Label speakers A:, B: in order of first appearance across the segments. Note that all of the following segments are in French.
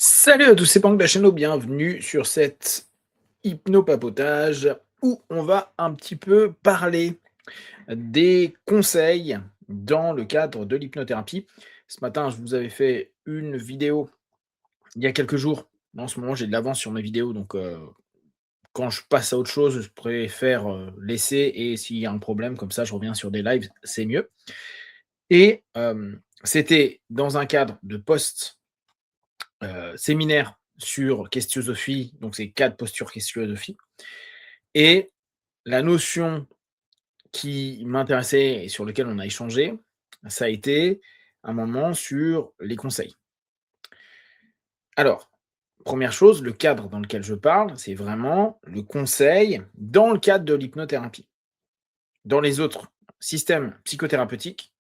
A: Salut à tous, c'est Pank Bachano, bienvenue sur cet hypnopapotage où on va un petit peu parler des conseils dans le cadre de l'hypnothérapie. Ce matin, je vous avais fait une vidéo il y a quelques jours. En ce moment, j'ai de l'avance sur mes vidéos, donc quand je passe à autre chose, je préfère laisser et s'il y a un problème, comme ça, je reviens sur des lives, c'est mieux. Et c'était dans un cadre de post séminaire sur Questiosophie, donc c'est 4 postures Questiosophie. Et la notion qui m'intéressait et sur lequel on a échangé, ça a été un moment sur les conseils. Alors, première chose, le cadre dans lequel je parle, c'est vraiment le conseil dans le cadre de l'hypnothérapie. Dans les autres systèmes psychothérapeutiques,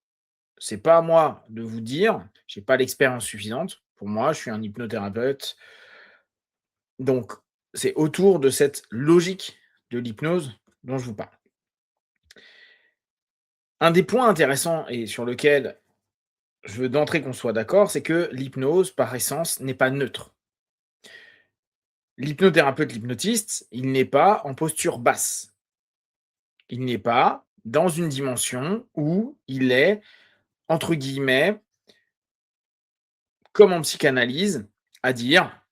A: c'est pas à moi de vous dire, j'ai pas l'expérience suffisante. Pour moi, je suis un hypnothérapeute. Donc, c'est autour de cette logique de l'hypnose dont je vous parle. Un des points intéressants et sur lequel je veux d'entrée qu'on soit d'accord, c'est que l'hypnose, par essence, n'est pas neutre. L'hypnothérapeute, l'hypnotiste, il n'est pas en posture basse. Il n'est pas dans une dimension où il est, entre guillemets, comme en psychanalyse, à dire: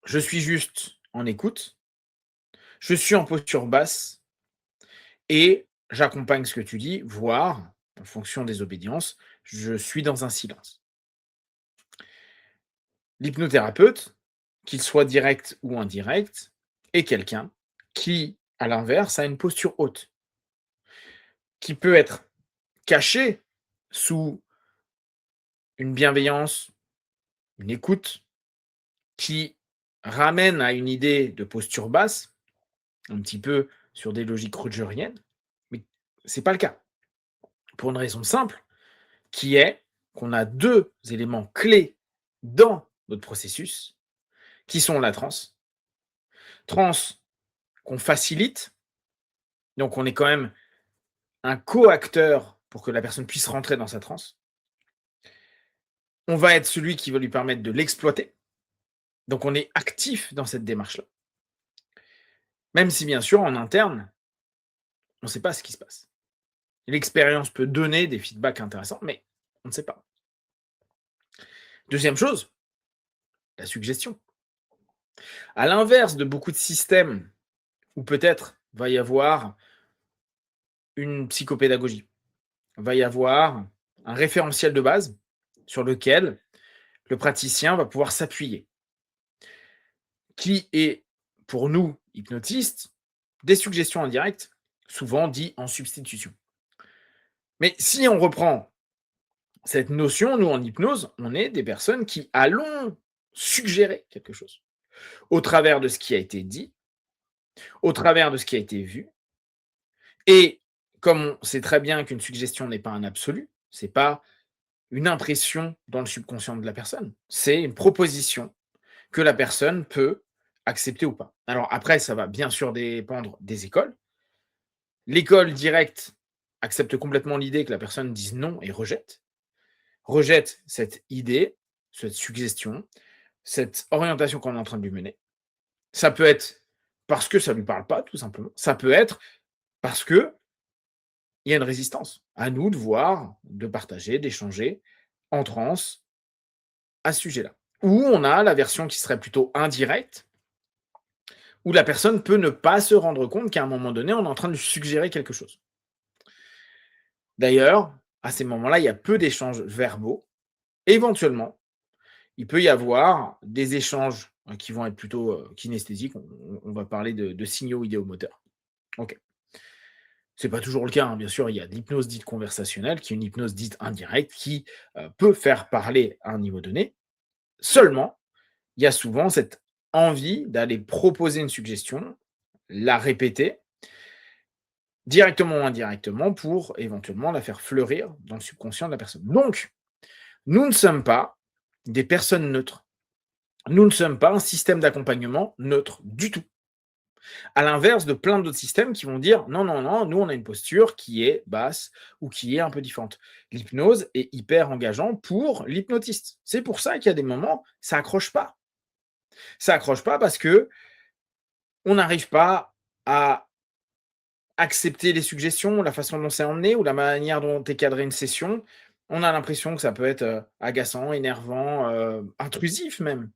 A: «Je suis juste en écoute, je suis en posture basse et j'accompagne ce que tu dis, voire, en fonction des obédiences, je suis dans un silence». L'hypnothérapeute, qu'il soit direct ou indirect, est quelqu'un qui, à l'inverse, a une posture haute, qui peut être caché sous une bienveillance, une écoute, qui ramène à une idée de posture basse, un petit peu sur des logiques rogeriennes, mais c'est pas le cas. Pour une raison simple, qui est qu'on a 2 éléments clés dans notre processus, qui sont la transe. Transe qu'on facilite, donc on est quand même un co-acteur pour que la personne puisse rentrer dans sa transe. On va être celui qui va lui permettre de l'exploiter, donc on est actif dans cette démarche-là. Même si bien sûr en interne, on ne sait pas ce qui se passe. L'expérience peut donner des feedbacks intéressants, mais on ne sait pas. Deuxième chose, la suggestion. À l'inverse de beaucoup de systèmes où peut-être va y avoir une psychopédagogie, va y avoir un référentiel de base sur lequel le praticien va pouvoir s'appuyer, qui est, pour nous, hypnotistes, des suggestions indirectes, souvent dit en substitution. Mais si on reprend cette notion, nous, en hypnose, on est des personnes qui allons suggérer quelque chose, au travers de ce qui a été dit, au travers de ce qui a été vu. Et comme on sait très bien qu'une suggestion n'est pas un absolu, c'est pas une impression dans le subconscient de la personne, c'est une proposition que la personne peut accepter ou pas. Alors après, ça va bien sûr dépendre des écoles. L'école directe accepte complètement l'idée que la personne dise non et rejette cette idée, cette suggestion, cette orientation qu'on est en train de lui mener. Ça peut être parce que ça ne lui parle pas, tout simplement. Ça peut être parce qu'il y a une résistance. À nous de voir, de partager, d'échanger en transe à ce sujet-là. Ou on a la version qui serait plutôt indirecte, où la personne peut ne pas se rendre compte qu'à un moment donné, on est en train de lui suggérer quelque chose. D'ailleurs, à ces moments-là, il y a peu d'échanges verbaux. Éventuellement, il peut y avoir des échanges qui vont être plutôt kinesthésiques. On va parler de signaux idéomoteurs. Ok. C'est pas toujours le cas, hein. Bien sûr, il y a de l'hypnose dite conversationnelle, qui est une hypnose dite indirecte, qui peut faire parler à un niveau donné. Seulement, il y a souvent cette envie d'aller proposer une suggestion, la répéter, directement ou indirectement, pour éventuellement la faire fleurir dans le subconscient de la personne. Donc, nous ne sommes pas des personnes neutres. Nous ne sommes pas un système d'accompagnement neutre du tout. À l'inverse de plein d'autres systèmes qui vont dire: «Non, non, non, nous on a une posture qui est basse ou qui est un peu différente». L'hypnose est hyper engageant pour l'hypnotiste. C'est pour ça qu'il y a des moments, ça accroche pas. Ça accroche pas parce qu'on n'arrive pas à accepter les suggestions, la façon dont c'est emmené ou la manière dont est cadrée une session. On a l'impression que ça peut être, agaçant, énervant, intrusif même,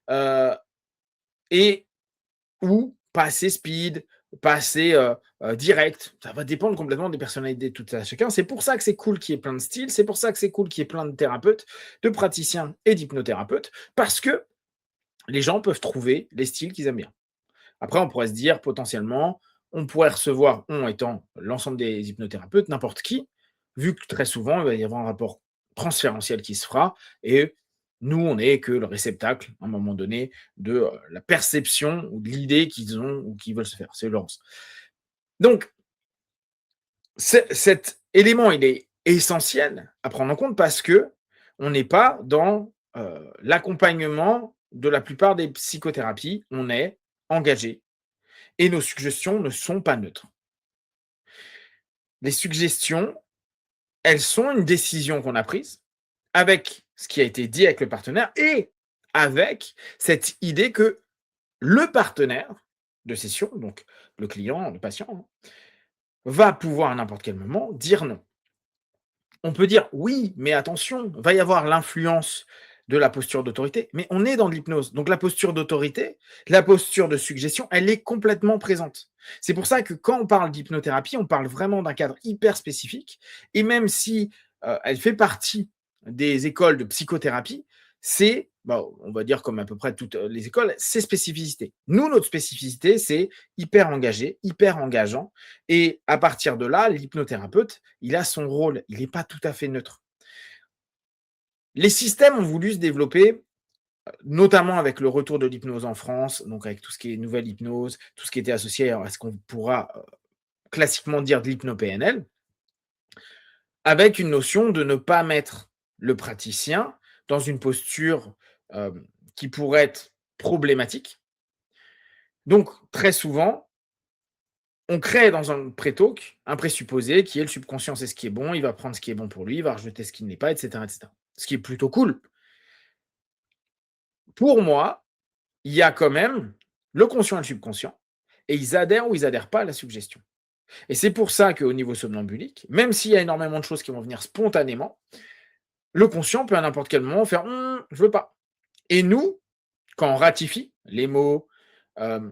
A: heu et ou pas assez speed, pas assez, direct. Ça va dépendre complètement des personnalités de tout à chacun. C'est pour ça que c'est cool qu'il y ait plein de styles, c'est pour ça que c'est cool qu'il y ait plein de thérapeutes, de praticiens et d'hypnothérapeutes, parce que les gens peuvent trouver les styles qu'ils aiment bien. Après, on pourrait se dire potentiellement, on pourrait recevoir, on étant l'ensemble des hypnothérapeutes, n'importe qui, vu que très souvent, il va y avoir un rapport transférentiel qui se fera et nous, on n'est que le réceptacle, à un moment donné, de la perception ou de l'idée qu'ils ont ou qu'ils veulent se faire. C'est Laurence. Donc, cet élément, il est essentiel à prendre en compte parce que on n'est pas dans l'accompagnement de la plupart des psychothérapies. On est engagé et nos suggestions ne sont pas neutres. Les suggestions, elles sont une décision qu'on a prise avec ce qui a été dit avec le partenaire et avec cette idée que le partenaire de session, donc le client, le patient, hein, va pouvoir à n'importe quel moment dire non. On peut dire oui, mais attention, va y avoir l'influence de la posture d'autorité, mais on est dans de l'hypnose. Donc la posture d'autorité, la posture de suggestion, elle est complètement présente. C'est pour ça que quand on parle d'hypnothérapie, on parle vraiment d'un cadre hyper spécifique. Et même si elle fait partie des écoles de psychothérapie, c'est, bah, on va dire comme à peu près toutes les écoles, c'est spécificité. Nous, notre spécificité, c'est hyper engagé, hyper engageant. Et à partir de là, l'hypnothérapeute, il a son rôle, il n'est pas tout à fait neutre. Les systèmes ont voulu se développer, notamment avec le retour de l'hypnose en France, donc avec tout ce qui est nouvelle hypnose, tout ce qui était associé à ce qu'on pourra classiquement dire de l'hypno-PNL, avec une notion de ne pas mettre le praticien dans une posture euh, qui pourrait être problématique. Donc, très souvent, on crée dans un pré-talk un présupposé qui est le subconscient, c'est ce qui est bon, il va prendre ce qui est bon pour lui, il va rejeter ce qui ne l'est pas, etc., etc. Ce qui est plutôt cool. Pour moi, il y a quand même le conscient et le subconscient, et ils adhèrent ou ils adhèrent pas à la suggestion. Et c'est pour ça qu'au niveau somnambulique, même s'il y a énormément de choses qui vont venir spontanément, le conscient peut à n'importe quel moment faire je veux pas. Et nous, quand on ratifie les mots, euh,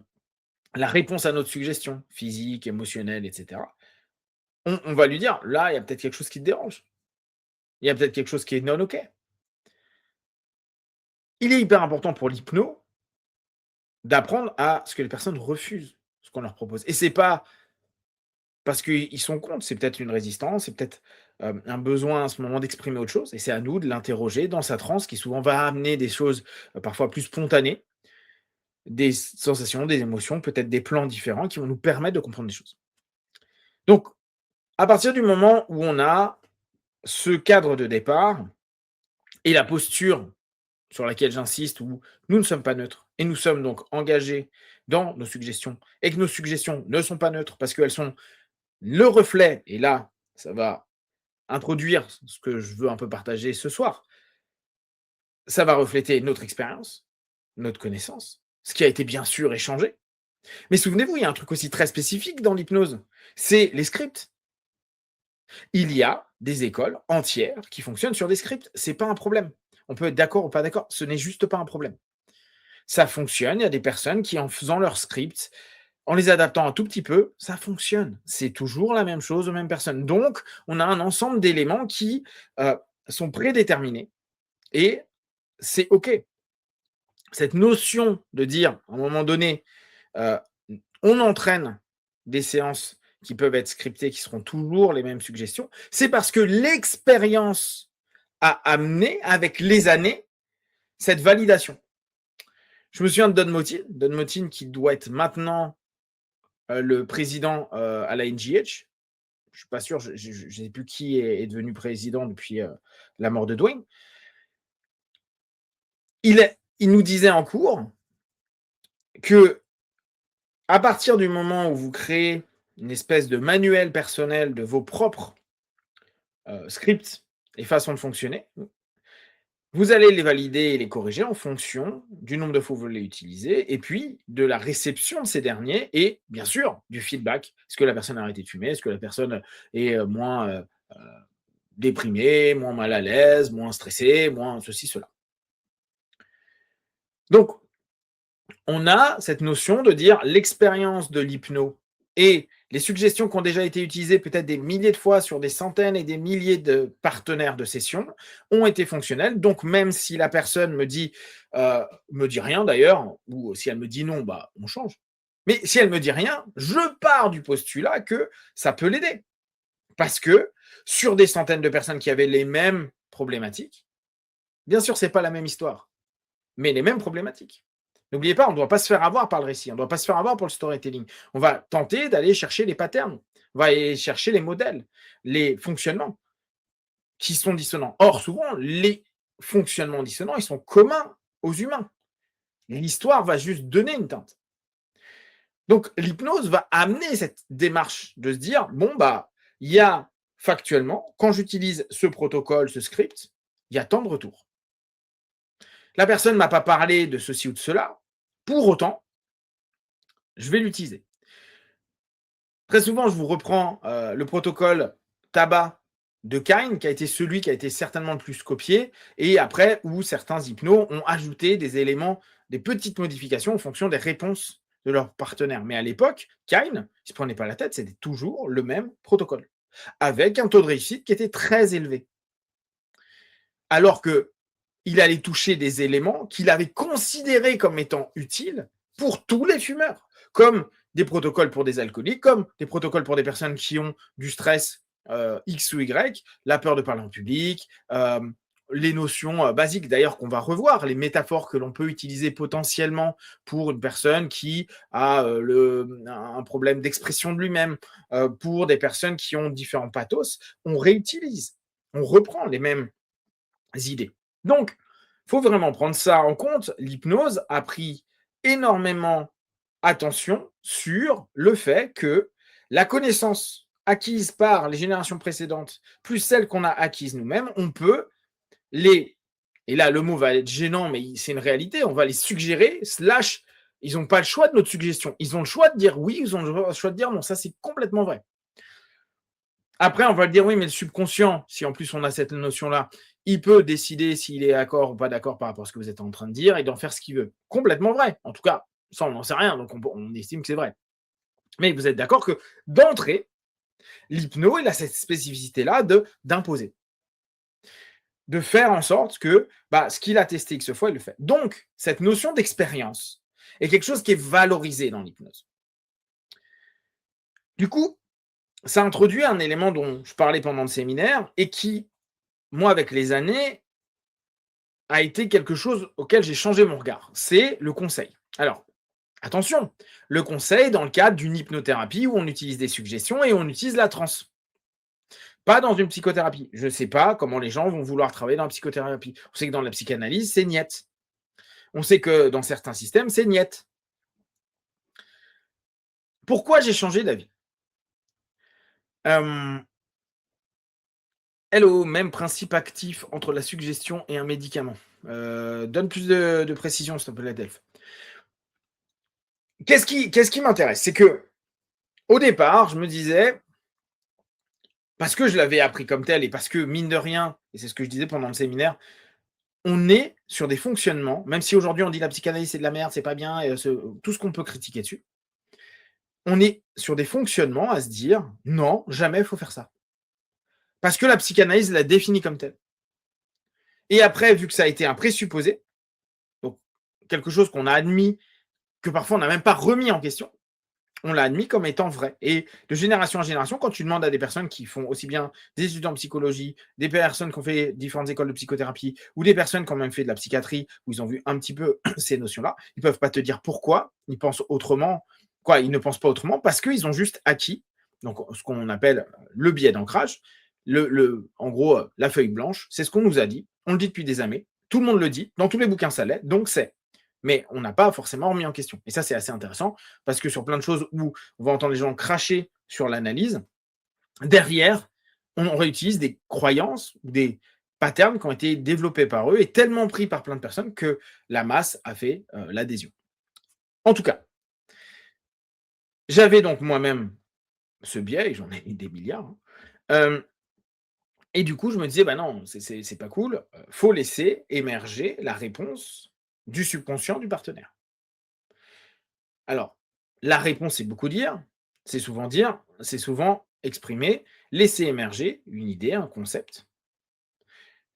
A: la réponse à notre suggestion physique, émotionnelle, etc., on va lui dire là, il y a peut-être quelque chose qui te dérange. Il y a peut-être quelque chose qui est non OK. Il est hyper important pour l'hypno d'apprendre à ce que les personnes refusent ce qu'on leur propose. Et c'est pas parce qu'ils sont contre, c'est peut-être une résistance, c'est peut-être un besoin à ce moment d'exprimer autre chose. Et c'est à nous de l'interroger dans sa transe qui souvent va amener des choses parfois plus spontanées, des sensations, des émotions, peut-être des plans différents qui vont nous permettre de comprendre des choses. Donc, à partir du moment où on a ce cadre de départ et la posture sur laquelle j'insiste, où nous ne sommes pas neutres et nous sommes donc engagés dans nos suggestions et que nos suggestions ne sont pas neutres parce qu'elles sont le reflet, et là, ça va introduire ce que je veux un peu partager ce soir, ça va refléter notre expérience, notre connaissance, ce qui a été bien sûr échangé. Mais souvenez-vous, il y a un truc aussi très spécifique dans l'hypnose, c'est les scripts. Il y a des écoles entières qui fonctionnent sur des scripts, c'est pas un problème. On peut être d'accord ou pas d'accord, ce n'est juste pas un problème. Ça fonctionne, il y a des personnes qui, en faisant leur script, en les adaptant un tout petit peu, ça fonctionne. C'est toujours la même chose aux mêmes personnes. Donc, on a un ensemble d'éléments qui sont prédéterminés et c'est OK. Cette notion de dire, à un moment donné, heu, on entraîne des séances qui peuvent être scriptées, qui seront toujours les mêmes suggestions, c'est parce que l'expérience a amené, avec les années, cette validation. Je me souviens de Don Motin qui doit être maintenant le président à la NGH. Je suis pas sûr, je ne sais plus qui est devenu président depuis la mort de Dwayne. Il nous disait en cours que À partir du moment où vous créez une espèce de manuel personnel de vos propres scripts et façons de fonctionner, vous allez les valider et les corriger en fonction du nombre de fois où vous les utilisez et puis de la réception de ces derniers et bien sûr du feedback. Est-ce que la personne a arrêté de fumer? Est-ce que la personne est moins déprimée, moins mal à l'aise, moins stressée, moins ceci, cela? Donc, on a cette notion de dire l'expérience de l'hypno et les suggestions qui ont déjà été utilisées peut-être des milliers de fois sur des centaines et des milliers de partenaires de session ont été fonctionnelles. Donc, même si la personne me dit rien d'ailleurs, ou si elle me dit non, bah, on change. Mais si elle me dit rien, je pars du postulat que ça peut l'aider. Parce que sur des centaines de personnes qui avaient les mêmes problématiques, bien sûr, c'est pas la même histoire, mais les mêmes problématiques. N'oubliez pas, on ne doit pas se faire avoir par le récit, on ne doit pas se faire avoir pour le storytelling. On va tenter d'aller chercher les patterns, on va aller chercher les modèles, les fonctionnements qui sont dissonants. Or, souvent, les fonctionnements dissonants, ils sont communs aux humains. L'histoire va juste donner une teinte. Donc, l'hypnose va amener cette démarche de se dire, bon, bah, il y a factuellement, quand j'utilise ce protocole, ce script, il y a tant de retours. La personne ne m'a pas parlé de ceci ou de cela. Pour autant, je vais l'utiliser. Très souvent, je vous reprends le protocole tabac de Kine, qui a été celui qui a été certainement le plus copié, et après, où certains hypnos ont ajouté des éléments, des petites modifications en fonction des réponses de leurs partenaires. Mais à l'époque, Kine, il ne se prenait pas la tête, c'était toujours le même protocole, avec un taux de réussite qui était très élevé. Alors qu'il allait toucher des éléments qu'il avait considérés comme étant utiles pour tous les fumeurs, comme des protocoles pour des alcooliques, comme des protocoles pour des personnes qui ont du stress X ou Y, la peur de parler en public, les notions basiques d'ailleurs qu'on va revoir, les métaphores que l'on peut utiliser potentiellement pour une personne qui a un problème d'expression de lui-même, pour des personnes qui ont différents pathos, on réutilise, on reprend les mêmes idées. Donc, il faut vraiment prendre ça en compte. L'hypnose a pris énormément attention sur le fait que la connaissance acquise par les générations précédentes, plus celle qu'on a acquise nous-mêmes, on peut les, et là le mot va être gênant, mais c'est une réalité, on va les suggérer, slash, ils n'ont pas le choix de notre suggestion. Ils ont le choix de dire oui, ils ont le choix de dire non. Ça, c'est complètement vrai. Après, on va le dire, oui, mais le subconscient, si en plus on a cette notion-là, il peut décider s'il est d'accord ou pas d'accord par rapport à ce que vous êtes en train de dire et d'en faire ce qu'il veut. Complètement vrai. En tout cas, ça, on n'en sait rien, donc on estime que c'est vrai. Mais vous êtes d'accord que d'entrée, l'hypno, il a cette spécificité-là d'imposer. De faire en sorte que ce qu'il a testé X fois, il le fait. Donc, cette notion d'expérience est quelque chose qui est valorisé dans l'hypnose. Du coup, ça introduit un élément dont je parlais pendant le séminaire et qui, moi, avec les années, a été quelque chose auquel j'ai changé mon regard. C'est le conseil. Alors, attention, le conseil dans le cadre d'une hypnothérapie où on utilise des suggestions et on utilise la transe. Pas dans une psychothérapie. Je ne sais pas comment les gens vont vouloir travailler dans la psychothérapie. On sait que dans la psychanalyse, c'est niet. On sait que dans certains systèmes, c'est niet. Pourquoi j'ai changé d'avis? Hello, même principe actif entre la suggestion et un médicament. Donne plus de précision, s'il te plaît, Delph. Qu'est-ce qui m'intéresse? C'est que, au départ, je me disais, parce que je l'avais appris comme tel et parce que, mine de rien, et c'est ce que je disais pendant le séminaire, on est sur des fonctionnements, même si aujourd'hui on dit la psychanalyse c'est de la merde, c'est pas bien, et tout ce qu'on peut critiquer dessus, on est sur des fonctionnements à se dire, non, jamais il faut faire ça. Parce que la psychanalyse l'a définie comme telle. Et après, vu que ça a été un présupposé, donc quelque chose qu'on a admis, que parfois on n'a même pas remis en question, on l'a admis comme étant vrai. Et de génération en génération, quand tu demandes à des personnes qui font aussi bien des études en psychologie, des personnes qui ont fait différentes écoles de psychothérapie, ou des personnes qui ont même fait de la psychiatrie, où ils ont vu un petit peu ces notions-là, ils ne peuvent pas te dire pourquoi ils pensent autrement. Ils ne pensent pas autrement parce qu'ils ont juste acquis, donc ce qu'on appelle le biais d'ancrage, en gros, la feuille blanche, c'est ce qu'on nous a dit, on le dit depuis des années, tout le monde le dit, dans tous les bouquins ça l'est, donc c'est mais on n'a pas forcément remis en question. Et ça, c'est assez intéressant parce que sur plein de choses où on va entendre les gens cracher sur l'analyse, derrière, on réutilise des croyances ou des patterns qui ont été développés par eux et tellement pris par plein de personnes que la masse a fait l'adhésion. En tout cas, j'avais donc moi-même ce biais, et j'en ai des milliards, hein. Et du coup, je me disais: «Bah non, c'est pas cool, faut laisser émerger la réponse du subconscient du partenaire». Alors, la réponse, c'est beaucoup dire, c'est souvent exprimer, laisser émerger une idée, un concept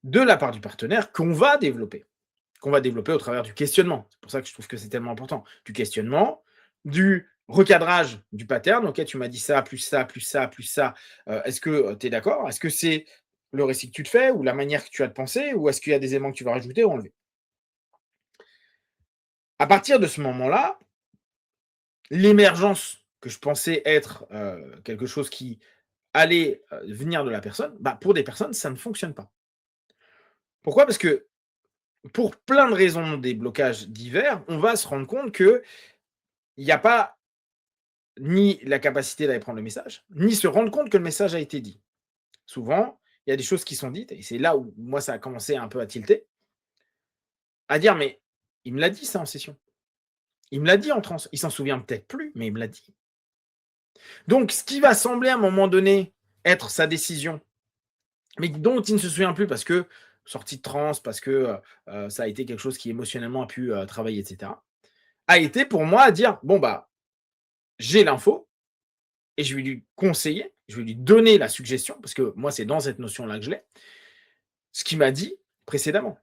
A: de la part du partenaire qu'on va développer au travers du questionnement. C'est pour ça que je trouve que c'est tellement important. Du questionnement, du recadrage du pattern. OK, tu m'as dit ça, plus ça, plus ça, plus ça. Est-ce que tu es d'accord? Est-ce que c'est le récit que tu te fais ou la manière que tu as de penser ou est-ce qu'il y a des éléments que tu vas rajouter ou enlever? À partir de ce moment-là, l'émergence que je pensais être quelque chose qui allait venir de la personne, bah, pour des personnes, ça ne fonctionne pas. Pourquoi? Parce que pour plein de raisons, des blocages divers, on va se rendre compte qu'il n'y a pas ni la capacité d'aller prendre le message, ni se rendre compte que le message a été dit. Souvent, il y a des choses qui sont dites, et c'est là où moi ça a commencé un peu à tilter, à dire: «Mais il me l'a dit ça en session. Il me l'a dit en transe. Il s'en souvient peut-être plus, mais il me l'a dit». Donc ce qui va sembler à un moment donné être sa décision, mais dont il ne se souvient plus parce que sortie de transe, parce que, ça a été quelque chose qui émotionnellement a pu, travailler et cetera, a été pour moi à dire: «Bon bah, j'ai l'info et je vais lui conseiller, je vais lui donner la suggestion», parce que moi c'est dans cette notion-là que je l'ai, ce qu'il m'a dit précédemment.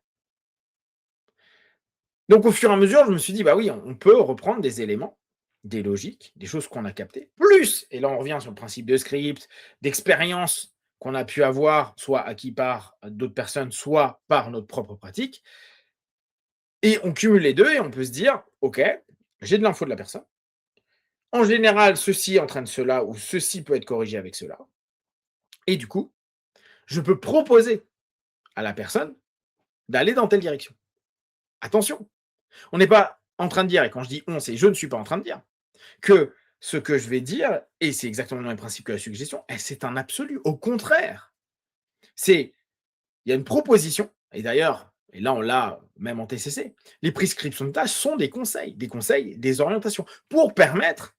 A: Donc au fur et à mesure, je me suis dit: «Bah oui, on peut reprendre des éléments, des logiques, des choses qu'on a captées, plus» et là on revient sur le principe de script, d'expérience qu'on a pu avoir, soit acquis par d'autres personnes, soit par notre propre pratique, et on cumule les 2 et on peut se dire: «OK, j'ai de l'info de la personne. En général, ceci entraîne cela ou ceci peut être corrigé avec cela» et du coup, je peux proposer à la personne d'aller dans telle direction. Attention, on n'est pas en train de dire, et quand je dis on, c'est je ne suis pas en train de dire que ce que je vais dire, et c'est exactement le même principe que la suggestion, c'est un absolu. Au contraire, c'est il y a une proposition, et d'ailleurs, et là on l'a même en TCC, les prescriptions de tâches sont des conseils, des orientations pour permettre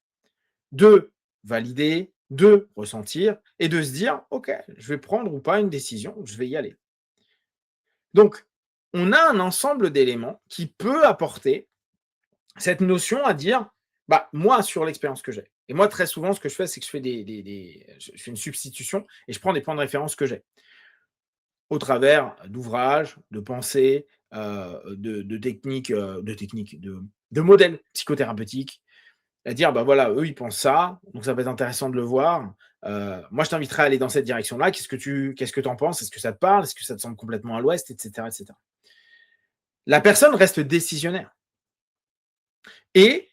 A: de valider, de ressentir et de se dire: «OK, je vais prendre ou pas une décision, je vais y aller». Donc, on a un ensemble d'éléments qui peut apporter cette notion à dire: «Bah, moi, sur l'expérience que j'ai», et moi, très souvent, ce que je fais, c'est que je fais je fais une substitution et je prends des points de référence que j'ai, au travers d'ouvrages, de pensées, de modèles psychothérapeutiques, à dire: «Bah, voilà, eux, ils pensent ça, donc ça peut être intéressant de le voir. Moi, je t'inviterais à aller dans cette direction-là. Qu'est-ce que tu en penses? Est-ce que ça te parle? Est-ce que ça te semble complètement à l'ouest?» et cetera, et cetera. La personne reste décisionnaire et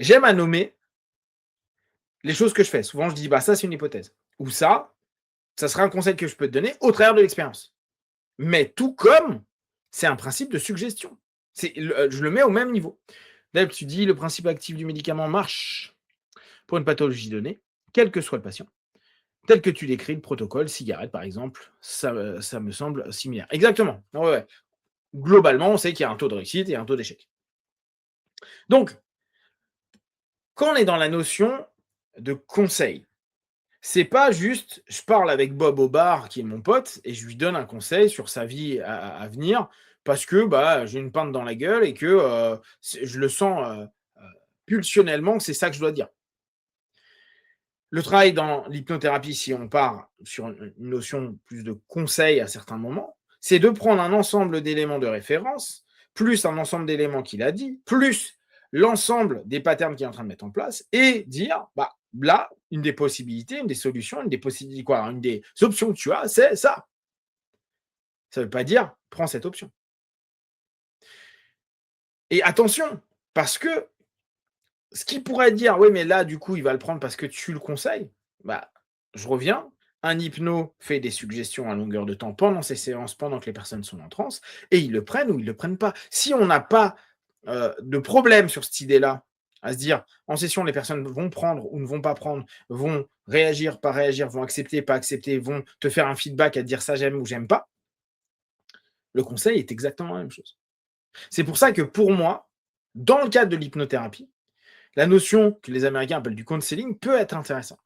A: j'aime à nommer les choses que je fais. Souvent, je dis: «Bah, ça, c'est une hypothèse» ou ça sera un conseil que je peux te donner au travers de l'expérience. Mais tout comme c'est un principe de suggestion. Je le mets au même niveau. Là, tu dis: «Le principe actif du médicament marche pour une pathologie donnée, quel que soit le patient, tel que tu décris le protocole cigarette, par exemple, ça me semble similaire». Exactement. Ouais, ouais. Globalement, on sait qu'il y a un taux de réussite et un taux d'échec. Donc, quand on est dans la notion de conseil, c'est pas juste, je parle avec Bob au bar, qui est mon pote, et je lui donne un conseil sur sa vie à venir parce que, bah, j'ai une pinte dans la gueule et que, je le sens, pulsionnellement que c'est ça que je dois dire. Le travail dans l'hypnothérapie, si on part sur une notion plus de conseil à certains moments, c'est de prendre un ensemble d'éléments de référence, plus un ensemble d'éléments qu'il a dit, plus l'ensemble des patterns qu'il est en train de mettre en place et dire, bah, là, une des possibilités, une des solutions, une des possibilités, quoi, une des options que tu as, c'est ça. Ça ne veut pas dire, prends cette option. Et attention, parce que ce qui pourrait dire: «Oui, mais là, du coup, il va le prendre parce que tu le conseilles». Bah, je reviens, un hypno fait des suggestions à longueur de temps pendant ses séances, pendant que les personnes sont en transe et ils le prennent ou ils le prennent pas. Si on n'a pas de problème sur cette idée-là, à se dire en session, les personnes vont prendre ou ne vont pas prendre, vont réagir, pas réagir, vont accepter, pas accepter, vont te faire un feedback à te dire ça j'aime ou j'aime pas, le conseil est exactement la même chose. C'est pour ça que pour moi, dans le cadre de l'hypnothérapie, la notion que les Américains appellent du counseling peut être intéressant.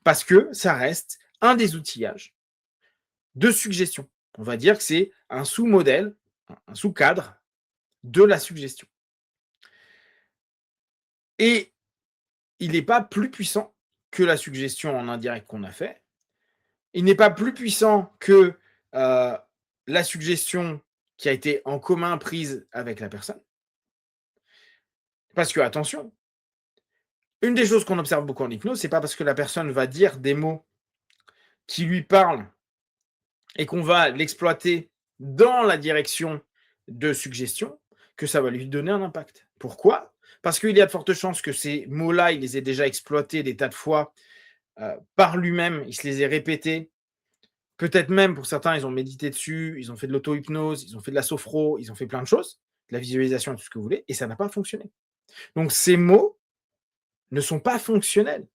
A: Parce que ça reste un des outillages de suggestion. On va dire que c'est un sous-modèle, un sous-cadre de la suggestion. Et il n'est pas plus puissant que la suggestion en indirect qu'on a fait. Il n'est pas plus puissant que la suggestion qui a été en commun prise avec la personne. Parce que, attention, une des choses qu'on observe beaucoup en hypnose, c'est pas parce que la personne va dire des mots qui lui parlent et qu'on va l'exploiter dans la direction de suggestion que ça va lui donner un impact. Pourquoi? Parce qu'il y a de fortes chances que ces mots-là, il les ait déjà exploités des tas de fois par lui-même, il se les ait répétés. Peut-être même, pour certains, ils ont médité dessus, ils ont fait de l'auto-hypnose, ils ont fait de la sophro, ils ont fait plein de choses, de la visualisation et tout ce que vous voulez, et ça n'a pas fonctionné. Donc ces mots ne sont pas fonctionnels.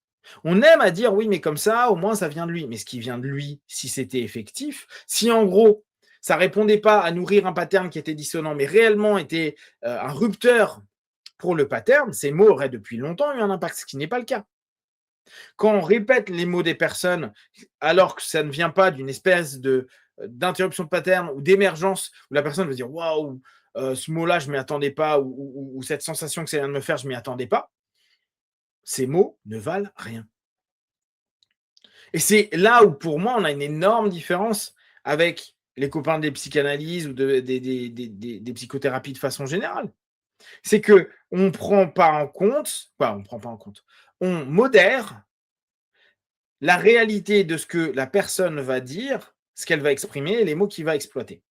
A: On aime à dire oui, mais comme ça, au moins ça vient de lui. Mais ce qui vient de lui, si c'était effectif, si en gros, ça répondait pas à nourrir un pattern qui était dissonant, mais réellement était un rupteur pour le pattern, ces mots auraient depuis longtemps eu un impact, ce qui n'est pas le cas. Quand on répète les mots des personnes, alors que ça ne vient pas d'une espèce d'interruption de pattern ou d'émergence où la personne va dire waouh, ce mot-là, je ne m'y attendais pas, ou cette sensation que ça vient de me faire, je ne m'y attendais pas, ces mots ne valent rien. Et c'est là où, pour moi, on a une énorme différence avec les copains des psychanalyses ou des psychothérapies de façon générale. C'est qu'on ne prend pas en compte, on prend pas en compte, on modère la réalité de ce que la personne va dire, ce qu'elle va exprimer et les mots qu'il va exploiter.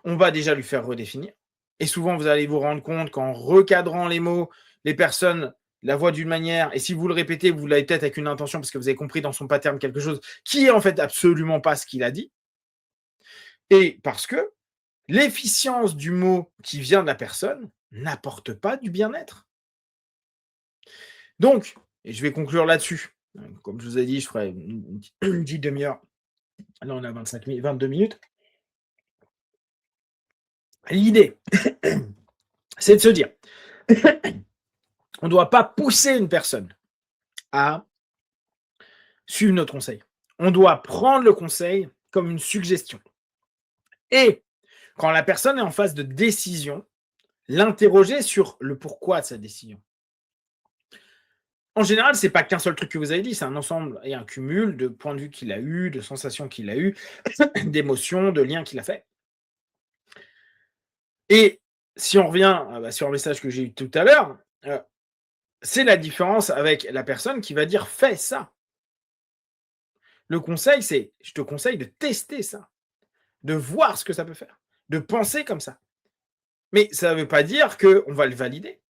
A: On va déjà lui faire redéfinir. Et souvent, vous allez vous rendre compte qu'en recadrant les mots, les personnes la voient d'une manière, et si vous le répétez, vous l'avez peut-être avec une intention parce que vous avez compris dans son pattern quelque chose qui est en fait absolument pas ce qu'il a dit. Et parce que l'efficience du mot qui vient de la personne n'apporte pas du bien-être. Donc, et je vais conclure là-dessus. Comme je vous ai dit, je ferai une petite demi-heure. Là, on a 22 minutes. L'idée, c'est de se dire, on ne doit pas pousser une personne à suivre notre conseil. On doit prendre le conseil comme une suggestion. Et quand la personne est en phase de décision, l'interroger sur le pourquoi de sa décision. En général, ce n'est pas qu'un seul truc que vous avez dit, c'est un ensemble et un cumul de points de vue qu'il a eu, de sensations qu'il a eues, d'émotions, de liens qu'il a fait. Et si on revient sur le message que j'ai eu tout à l'heure, c'est la différence avec la personne qui va dire fais ça. Le conseil, c'est je te conseille de tester ça, de voir ce que ça peut faire, de penser comme ça. Mais ça ne veut pas dire qu'on va le valider.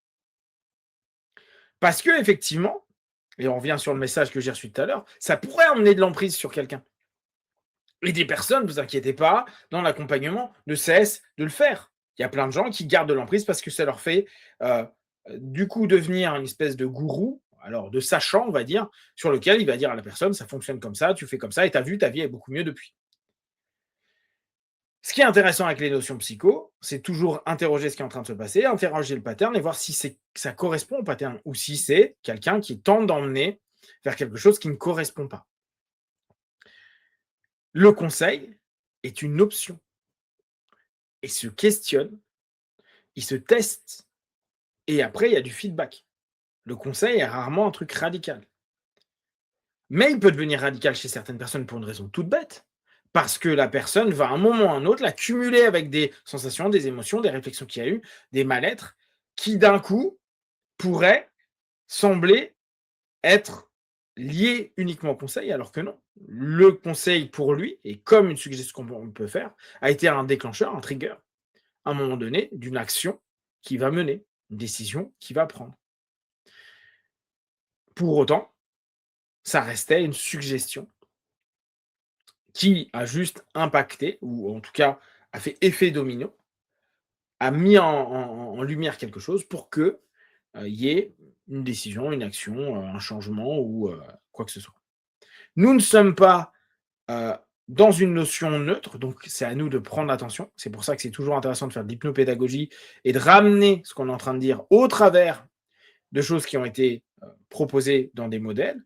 A: Parce que effectivement, et on revient sur le message que j'ai reçu tout à l'heure, ça pourrait emmener de l'emprise sur quelqu'un. Et des personnes, ne vous inquiétez pas, dans l'accompagnement, ne cessent de le faire. Il y a plein de gens qui gardent de l'emprise parce que ça leur fait du coup devenir une espèce de gourou, alors de sachant, on va dire, sur lequel il va dire à la personne, ça fonctionne comme ça, tu fais comme ça, et tu as vu, ta vie est beaucoup mieux depuis. Ce qui est intéressant avec les notions psycho, c'est toujours interroger ce qui est en train de se passer, interroger le pattern et voir si ça correspond au pattern ou si c'est quelqu'un qui tente d'emmener vers quelque chose qui ne correspond pas. Le conseil est une option. Il se questionne, il se teste et après, il y a du feedback. Le conseil est rarement un truc radical. Mais il peut devenir radical chez certaines personnes pour une raison toute bête. Parce que la personne va à un moment ou à un autre l'accumuler avec des sensations, des émotions, des réflexions qu'il y a eu, des mal-être, qui d'un coup pourraient sembler être liés uniquement au conseil, alors que non. Le conseil pour lui, et comme une suggestion qu'on peut faire, a été un déclencheur, un trigger, à un moment donné, d'une action qui va mener, une décision qui va prendre. Pour autant, ça restait une suggestion qui a juste impacté, ou en tout cas a fait effet domino, a mis en lumière quelque chose pour que, il y ait une décision, une action, un changement ou, quoi que ce soit. Nous ne sommes pas, heu, dans une notion neutre, donc c'est à nous de prendre attention. C'est pour ça que c'est toujours intéressant de faire de l'hypnopédagogie et de ramener ce qu'on est en train de dire au travers de choses qui ont été, proposées dans des modèles.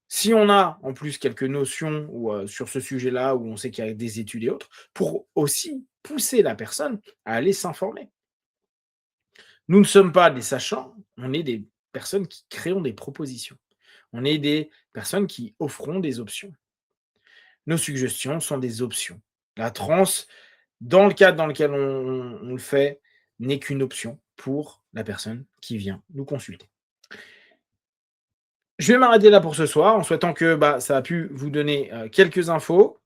A: Si on a en plus quelques notions ou, sur ce sujet-là, où on sait qu'il y a des études et autres, pour aussi pousser la personne à aller s'informer. Nous ne sommes pas des sachants, on est des personnes qui créons des propositions. On est des personnes qui offrons des options. Nos suggestions sont des options. La transe, dans le cadre dans lequel on le fait, n'est qu'une option pour la personne qui vient nous consulter. Je vais m'arrêter là pour ce soir en souhaitant que, ça a pu vous donner, quelques infos.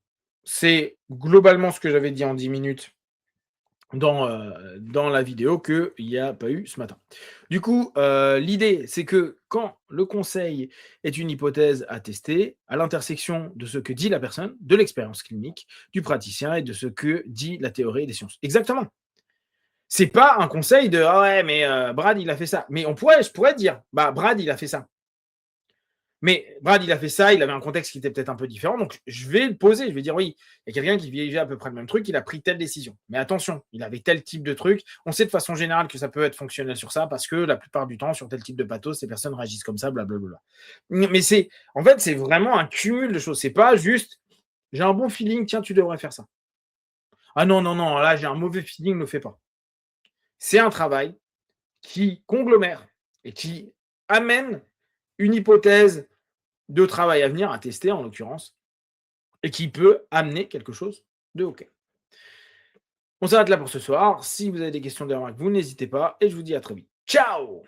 A: C'est globalement ce que j'avais dit en 10 minutes dans la vidéo qu'il y a pas eu ce matin. Du coup, l'idée, c'est que quand le conseil est une hypothèse à tester, à l'intersection de ce que dit la personne, de l'expérience clinique, du praticien et de ce que dit la théorie des sciences. Exactement. C'est pas un conseil de: «Ah ouais, mais Brad, il a fait ça». Mais je pourrais dire: «Bah, Brad, il a fait ça». Mais Brad, il a fait ça, il avait un contexte qui était peut-être un peu différent, donc je vais le poser, je vais dire: «Oui, il y a quelqu'un qui vivait à peu près le même truc, il a pris telle décision. Mais attention, il avait tel type de truc. On sait de façon générale que ça peut être fonctionnel sur ça parce que la plupart du temps, sur tel type de pathos, ces personnes réagissent comme ça, blablabla». Mais en fait, c'est vraiment un cumul de choses. C'est pas juste: «J'ai un bon feeling, tiens, tu devrais faire ça». Ah non, non, non, là, j'ai un mauvais feeling, ne le fais pas. C'est un travail qui conglomère et qui amène une hypothèse de travail à venir, à tester en l'occurrence, et qui peut amener quelque chose de OK. On s'arrête là pour ce soir. Si vous avez des questions, des remarques, vous n'hésitez pas et je vous dis à très vite. Ciao!